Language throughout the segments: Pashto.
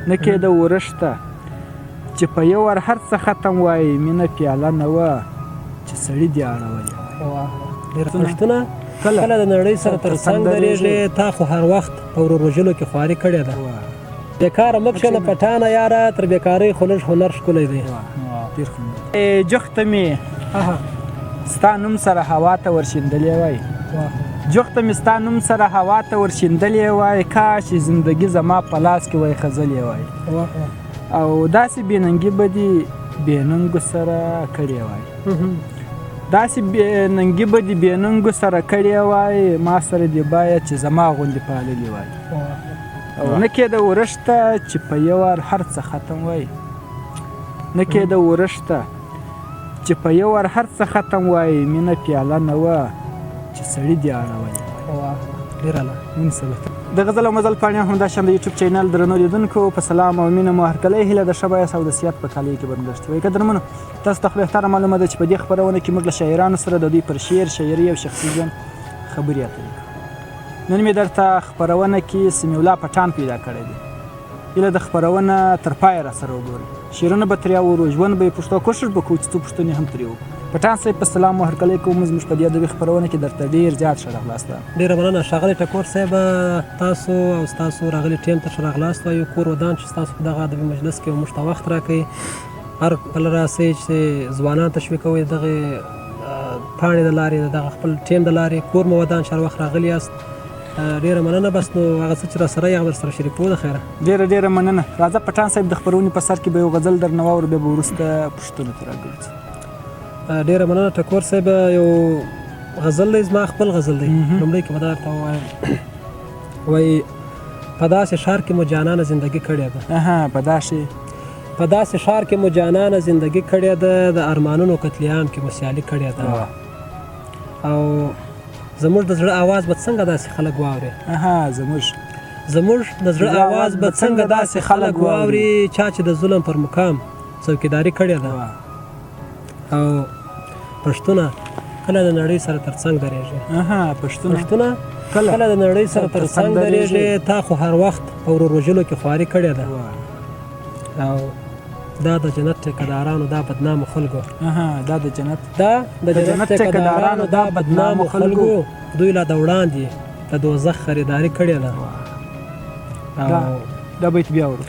نه کېده ورشته چې په یو ور هر څه ختم وای مینه پیاله نه وه چې سړي دې اړولې. ډېره پښتونه کله د نړۍ سره تر څنګ درېږې تا خو هر وخت په ورور وژلو کې خواري کړې ده. بېکاره مه کښېنه پټانه یاره تر بېکارۍ خو لږ هنر ښکلی دی. جوخته مې ستا نوم سره هوا ته ورشیندلې وای جوخته مې ستا نوم سره هوا ته ورشیندلې وای کاش زندګي زما په لاس کې وای خزلې وای او داسې بېننګي به دې بېننګو سره کړې وای داسې بېننګي به دې بېننګو سره کړې وای ما سره دې باید چې زما غوندې پاللې وای او نه کېده ورشته چې په یو وار هر څه ختم وای نه کېده ورشته چې په یو وار هر څه ختم وای مینه پیاله نه وه چې سړي دې اړولې د غزل او مزل پاڼې همداشان د یوټیوب چینل درنو لیدونکو په سلام او مینه مو هرکلی هیله د ښه بایاست او د صحت په کالیو کې بنګښتې وایي قدرمنو تاسو ته خو بهتره معلومه ده چې په دې خپرونه کې موږ له شاعرانو سره د دوی پر شعر شاعري او شخصي ژوند خبرې اترې کوو نن مې درته خپرونه کې سمیع الله پټان پیدا کړی دی هیله د خپرونه تر پایه راسره وګورئ شعرونه به ترې اورو ژوند به یې پوښتو کوشش به کوو چې څو پوښتنې هم ترې وکړو پټان صاحب په سلام او هرکلی کوو زموږ په دې ادبي خپرونه کې درته ډېر زیات ښه راغلاست ډېره مننه ښاغلی ټکور صاحب تاسو او ستاسو راغلي ټیم ته ښه راغلاست وایو کور ودان چې ستاسو په دغه ادبي مجلس کې موږ ته وخت راکوئ هر کله راسئ چې ځوانان تشویقوئ دغې پاڼې د لارې د دغه خپل ټیم د لارې کور مو ودان چې هر وخت راغلي یاست ډېره مننه بس نو هغه څه چې راسره یې هغه درسره شریکوو د خیره ډېره مننه راځه پټان صاحب د خپرونې په سر کې به یو غزل درنه واورو بیا به وروسته پوښتنو ته راګرځو ډېره مننه ټکور صاحب یو غزل دی زما خپل غزل دی لومړی کې به دا درته ووایم وایي په داسې ښار کې مو جانانه زندګي کړې ده په داسې ښار کې مو جانانه زندګي کړې ده د ارمانونو قتلیام کې مو سیالي کړې ده او زموږ د زړه آواز به څنګه داسې خلک واوري زموږ د زړه آواز به څنګه داسې خلک واوري چا چې د ظلم پر مقام څوکیداري کړې ده او پښتونه کله د نړۍ سره تر څنګ درېږي پښتونه کله د نړۍ سره تر څنګ درېږي تا خو هر وخت په ورور وژلو کې خواري کړې ده او دا د جنت ټیکهدارانو دا بدنامو خلکو دا د جنت ټیکهدارانو دا بدنامو خلکو دوی لا د وړاندې د دوزخ خریداري کړې ده دا بیت بیا ورو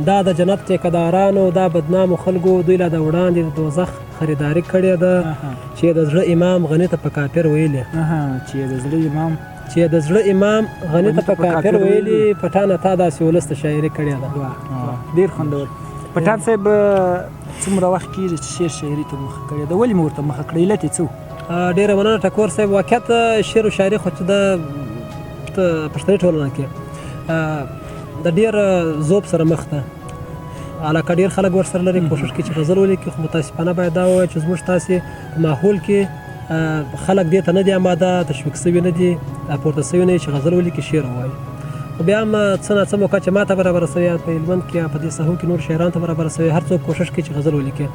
دا د جنت ټیکهدارانو دا بدنامو خلکو دوی لا د وړاندې د دوزخ خریداري کړې ده چې د زړه امام غني ته په کافر ویلې چې د زړه امام غني ته په کافر ویلي پټانه تا داسې ولس ته شاعري کړې ده ډېر خوندور پټان صاحب څومره وخت کېږي چې شعر شاعري ته مخه کړې ده ولې مو ورته مخه کړې علت یې څه ډېره مننه ټکور صاحب واقعیت شعر و شاعري خو چې د پښتني ټولنه کې د ډېر ذوب سره مخ ده علاقه ډېر خلک ورسره لري کوشش کوي چې غزل ولیکي خو متاسفانه باید دا ووایي چې زموږ تاسې په ماحول کې خلک دې ته نه دي اماده تشویق سوي نه دي راپورته سوي نه دي چې غزل ولیکي شعر ووایي خو بیا هم څه ناڅه موقع چې ما ته برابره سوې یا په هلمند کې یا په دې ساحو کې نور شاعرانو ته برابره سوې هر څوک کوشش کوي چې غزل ولیکي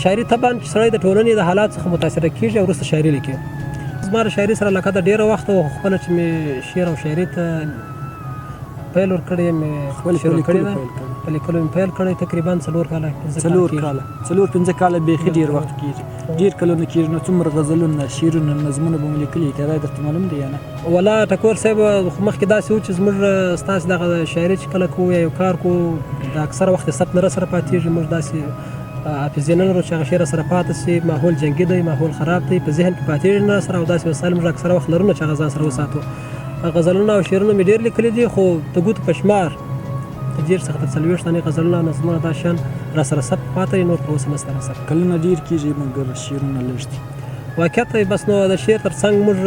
شاعري طبعا چې سړی د ټولنې د حالات څخه متاثره کېږي او وروسته شاعري لیکي زما د شاعري سره علاقه د ډېره وخته وه خپله چې مې شعر او شاعري ته پیل ورکړی مې شروع کړې ده په لیکلو مې پیل کړی تقریبا 4 کاله 4-5 کاله بیخي ډېر وخت کېږي ډېر کلونه کېږي نو څومره غزلونه شعرونه نظمونه به مو لیکلي دا درته معلوم دی یا نه ولا ټکور صاحب مخکې داسې و چې زموږ ستاسې دغه شاعري چې کله کوو یا یو کار کوو د اکثره وخت ثبت نه راسره پاتېږي موږ داسې حافظې نه لرو چې هغه شعر راسره پاتې شي ماحول جنګي دی ماحول خراب دی په ذهن کې پاتېږي نه راسره او داسې وسایل موږ اکثره وخت لرو نه چې هغه ځان سره وساتو غزلونه او شعرونه مې ډېر لیکلي دي خو د ګوتو په شمار د ډېر څخه تر 40 تنې غزلونه او نظمونه دا شیان راسره ثبت پاتې نور تر اوسه نشته راسره کلونه ډېر کېږي مګر شعرونه لږ دي واقعیت بس نو د شعر تر څنګ موږ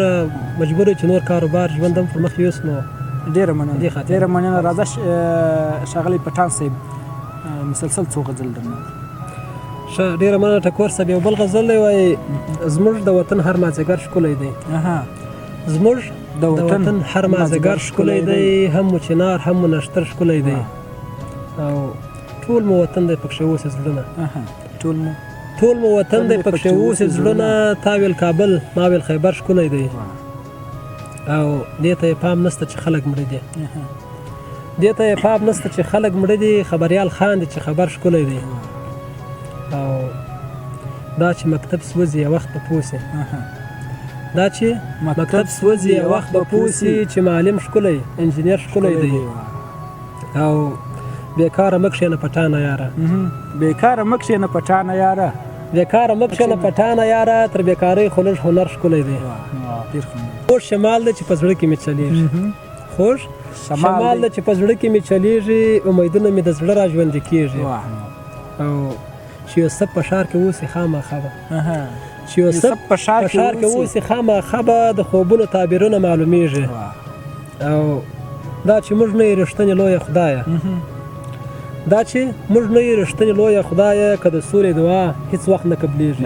مجبور یو چې نور کاروبار ژوند هم پر مخ یوسو نو ډېره مننه راځه ښاغلی پټان صاحب مسلسل څو غزل درنه ډېره مننه ټکور صاحب یو بل غزل دی وایي زموږ د وطن هر مازدیګر ښکلی دی زموږ د وطن هر مازدیګر ښکلی دی هم مو چنار هم مو نښتر ښکلی دی او ټول مو وطن دی پکښې اوسې زړونه ټول مو وطن دی پکښې اوسې زړونه تا ویل کابل ما ویل خیبر ښکلی دی او دې ته یې پام نشته چې خلک مړه دي دې ته یې پام نشته چې خلک مړه دي خبریال خاندي چې خبر ښکلی دی او دا چې مکتب سوځي یو وخت به پوه سي دا چې مکتب سوځي یو وخت به پوه سي چې معلم ښکلی انجینر ښکلی دی او بیکاره مه کښېنه پټانه یاره بیکاره مه کښېنه پټانه یاره بیکاره مه کښېنه پټانه یاره تر بیکارۍ خو لږ هنر ښکلی دی خوږ شمال دی چې په زړه کې مې چلیږي خوږ شمال دی چې په زړه کې مې چلیږي امیدونه مې د زړه را ژوندي کېږي او چې یوسف په ښار کې اوسي خامخا به چې یوسف په ښار کې اوسي خامخا به د خوبونو تعبیرونه معلومیږي او دا چې موږ نه یې رښتینې لویه خدایه دا چې موږ نه یې رښتینې لویه خدایه که د سولې دعا هیڅ وخت نه قبلیږي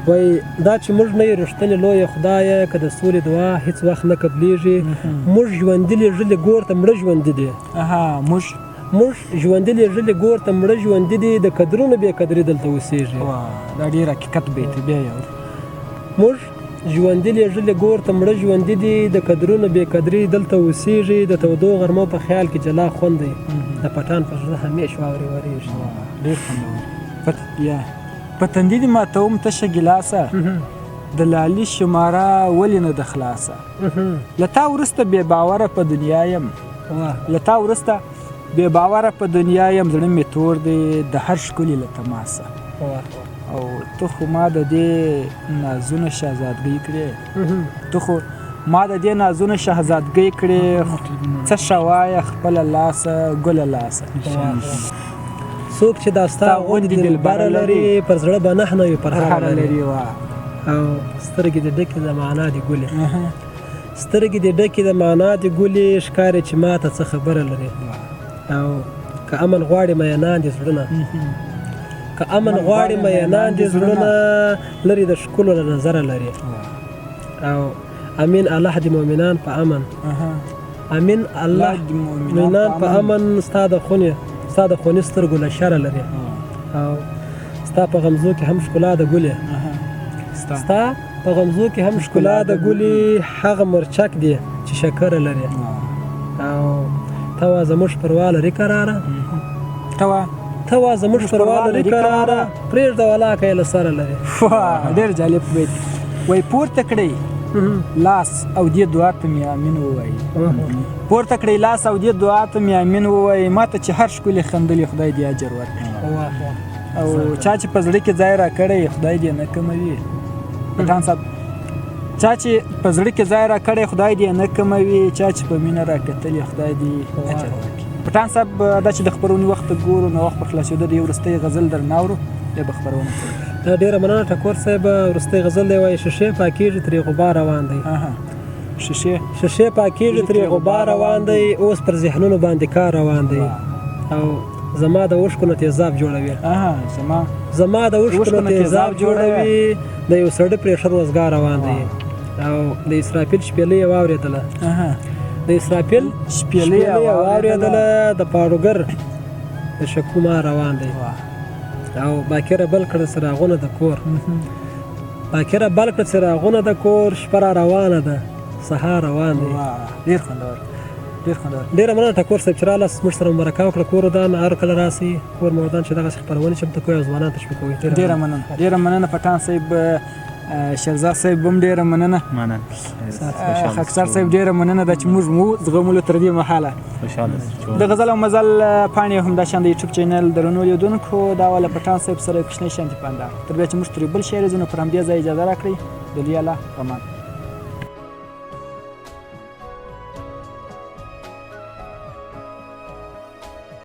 وایي دا چې موږ نه یې رښتینې لویه خدایه که د سولې دعا هیڅ وخت نه قبلیږي موږ ژوندي لیږلي ګور ته مړه ژوندي دي موږ ژوندي لیږلي ګور ته مړه ژوندي دي د قدرونو بې قدري دلته اوسېږي دا ډېر حقیقت بیت بیا یو موږ ژوندي لیږلي ګور ته مړه ژوندي دي د قدرونو بې قدري دلته اوسېږي د تودو غرمو په خیال کې جلا خوند دی د پټان پر زړه همیش واورې ورېږي ډېر خوندور په تندي دې ماتوم تشه ګیلاسه د لالي شماره ولې نه د خلاصه له تا وروسته بې باوره په دنیا یم له تا وروسته بې باوره په دنیا یم زړه مې تور دی د هر ښکلي له تماسه او ته خو ما د دې نازونه شهزادګۍ کړې ته خو ما د دې نازونه شهزادګۍ کړې څه شه وایه خپله لاسه ګله لاسه څوک چې دا ستا غوندې دلبره لري پر زړه به نښه نه وي پرهاره لري او سترګې دې ډکې د معنا دي ګلې سترګې دې ډکې د معنا دي ګلې ښکاري چې ما ته څه خبره لري او که امن غواړي مینان دې زړونه که امن غواړي مینان دې زړونه لرې د ښکلو له نظره لري او امین الله دې مؤمنان په امن امین الله دې مؤمنان په امن ستا د خونې سترګو له شره لري او ستا په غمزو کې هم ښکلا د ګلې ستا په غمزو کې هم ښکلا د ګلې هغه مرچک دی چې شکره لري او ته وا زموږ پروا لري قراره ته وا زموږ پروا لري قراره پرېږده ولاکه یې له سره لري ډېر جالب بیت وایي پورته کړئ لاس او دې دعا ته مې امین ووایي پورته کړئ لاس او دې دعا ته مې امین ووایي ما ته چې هر ښکلي خندلي خدای دې اجر ورکړي او چا چې په زړه کې ځای راکړی خدای دې نه کموي پټان صاحب چا چې په زړه کې ځای راکړی خدای دې نه کموي چا چې په مینه راکتلي خدای دې اجر ورکړي پټان صاحب دا چې د خپرونې وخت ګورو نو وخت په خلاصېدو د یو وروستی غزل درنه اورو بیا به خپرونه کوو ډېره مننه ټکور صاحب وروستی غزل دی وایي شیشې پاکېږي ترې غبار روان دی شیشې پاکېږي ترې غبار روان دی اوس پر ذهنونو باندې کار روان دی او زما د اوښکو نه تیزاب جوړوي زما د اوښکو نه تیزاب جوړوي د یو سړي پرېښه روزګار روان دی او د اسرافیل شپېلۍ یې واورېدله د اسرافیل شپېلۍ یې واورېدله د پاړوګر د شکو مار روان دی او باکره بل کړه څراغونه د کور باکره بل کړه څراغونه د کور شپه را روانه ده سهار روان دی ډېر خوندور ډېره مننه ټکور صاحب چې رالاست موږ سره مرکه وکړه کور ودان هر کله راسئ کور مودان چې دغسې خپرونې چمتو کوئ او ځوانان تشویقوئ ډېره مننه پټان صاحب شهرزاد صاحب هم ډېره مننه خاکسار صاحب ډېره مننه ده چې موږ مو زغملو تر دې مهاله د غزل او مزل پاڼې همداشان د یوټیوب چینل درنو لیدونکو دا واله پټان صاحب سره کوچنی شانتي پاندا تر بیا چې موږ ترې بل شعر ځو نو پر همدې ځای اجازه راکړئ د لوی الله امان